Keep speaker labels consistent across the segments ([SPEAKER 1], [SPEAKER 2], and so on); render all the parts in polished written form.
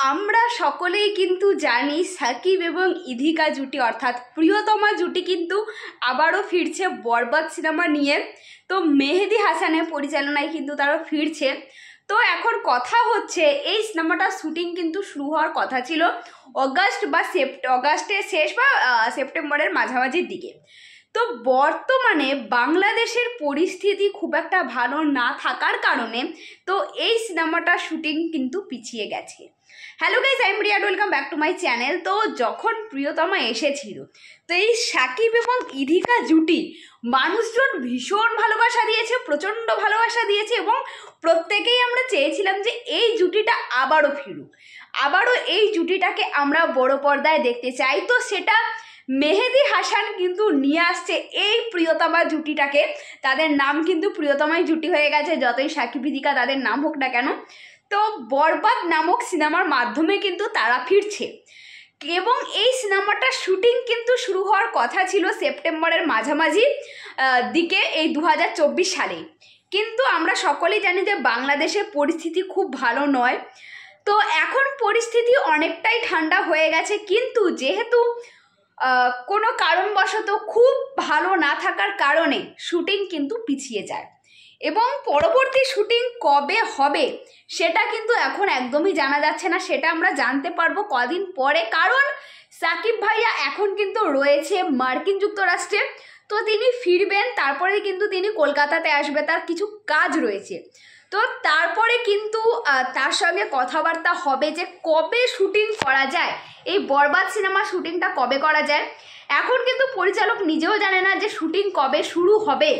[SPEAKER 1] আমরা সকলেই কিন্তু জানি সাকিব এবং ইধিকা জুটি অর্থাৎ প্রিয়তমা জুটি কিন্তু আবারও ফিরছে বরবাদ সিনেমা নিয়ে। তো মেহেদি হাসানের পরিচালনায় কিন্তু তারা ফিরছে। তো এখন কথা হচ্ছে এই সিনেমাটার শুটিং কিন্তু শুরু হওয়ার কথা ছিল অগাস্টের শেষ বা সেপ্টেম্বরের মাঝামাঝির দিকে। তো বর্তমানে বাংলাদেশের পরিস্থিতি খুব একটা ভালো না থাকার কারণে তো এই সিনেমাটার শুটিং কিন্তু পিছিয়ে গেছে। Hello guys, I am Riya, welcome back to my channel. তো যখন প্রিয়তমা এসেছিল তো এই সাকিব এবং ইধিকা জুটি মানুষজন ভীষণ ভালোবাসা দিয়েছে, প্রচণ্ড ভালোবাসা দিয়েছে এবং প্রত্যেকেই আমরা চেয়েছিলাম যে এই জুটিটা আবারও ফিরুক, আবারও এই জুটিটাকে আমরা বড় পর্দায় দেখতে চাই। তো সেটা মেহেদি হাসান কিন্তু নিয়ে আসছে এই প্রিয়তমা জুটিটাকে। তাদের নাম কিন্তু প্রিয়তমাই জুটি হয়ে গেছে, যতই সাকিব ইধিকা তাদের নাম হোক না কেন। তো বরবাদ নামক সিনেমার মাধ্যমে কিন্তু তারা ফিরছে এবং এই সিনেমাটার শুটিং কিন্তু শুরু হওয়ার কথা ছিল সেপ্টেম্বরের মাঝামাঝি দিকে, এই 2024 সালে। কিন্তু আমরা সকলেই জানি যে বাংলাদেশের পরিস্থিতি খুব ভালো নয়। তো এখন পরিস্থিতি অনেকটাই ঠান্ডা হয়ে গেছে, কিন্তু যেহেতু কোনো কারণবশত খুব ভালো না থাকার কারণে শুটিং কিন্তু পিছিয়ে যায় এবং পরবর্তী শুটিং কবে হবে সেটা কিন্তু এখন একদমই জানা যাচ্ছে না। সেটা আমরা জানতে পারবো কদিন পরে, কারণ সাকিব ভাইয়া এখন কিন্তু রয়েছে মার্কিন যুক্তরাষ্ট্রে। তো তিনি ফিরবেন, তারপরে কিন্তু তিনি কলকাতাতে আসবে, তার কিছু কাজ রয়েছে। তো তারপরে কিন্তু তার সঙ্গে কথাবার্তা হবে যে কবে শুটিং করা যায়, এই বরবাদ সিনেমা শুটিংটা কবে করা যায়। এখন কিন্তু পরিচালক নিজেও জানে না যে শুটিং কবে শুরু হবে।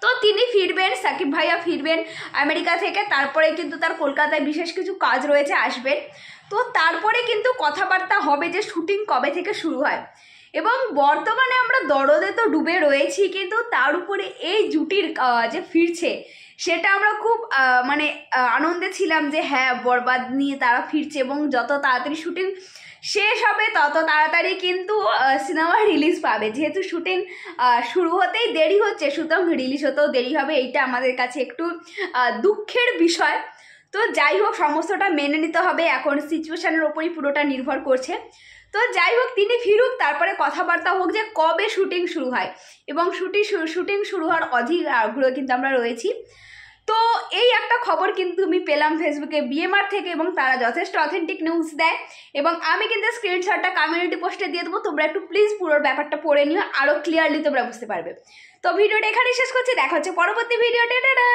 [SPEAKER 1] তো তিনি ফিরবেন, সাকিব ভাইয়া ফিরবেন আমেরিকা থেকে, তারপরে কিন্তু তার কলকাতায় বিশেষ কিছু কাজ রয়েছে, আসবেন। তো তারপরে কিন্তু কথাবার্তা হবে যে শুটিং কবে থেকে শুরু হয়। এবং বর্তমানে আমরা দরদে তো ডুবে রয়েছি, কিন্তু তার উপরে এই জুটির যে ফিরছে সেটা আমরা খুব আনন্দে ছিলাম যে হ্যাঁ, বরবাদ নিয়ে তারা ফিরছে এবং যত তাড়াতাড়ি শুটিং শেষ হবে তত তাড়াতাড়ি কিন্তু সিনেমা রিলিজ পাবে। যেহেতু শুটিং শুরু হতেই দেরি হচ্ছে, সুতরাং রিলিজ হতেও দেরি হবে, এইটা আমাদের কাছে একটু দুঃখের বিষয়। তো যাই হোক, সমস্তটা মেনে নিতে হবে, এখন সিচুয়েশানের ওপরই পুরোটা নির্ভর করছে। তো যাই হোক, তিনি ফিরুক, তারপরে কথাবার্তা হোক যে কবে শুটিং শুরু হয় এবং শুটিং শুরু হওয়ার অধিক আগ্রহ কিন্তু আমরা রয়েছি। তো এই একটা খবর কিন্তু আমি পেলাম ফেসবুকে বিএমআর থেকে এবং তারা যথেষ্ট অথেন্টিক নিউজ দেয় এবং আমি কিন্তু স্ক্রিনশটটা কমিউনিটি পোস্টে দিয়ে দেবো। তোমরা একটু প্লিজ পুরো ব্যাপারটা পড়ে নিও, আরও ক্লিয়ারলি তোমরা বুঝতে পারবে। তো ভিডিওটা এখানেই শেষ করছি, দেখা হচ্ছে পরবর্তী ভিডিওতে। টাটা।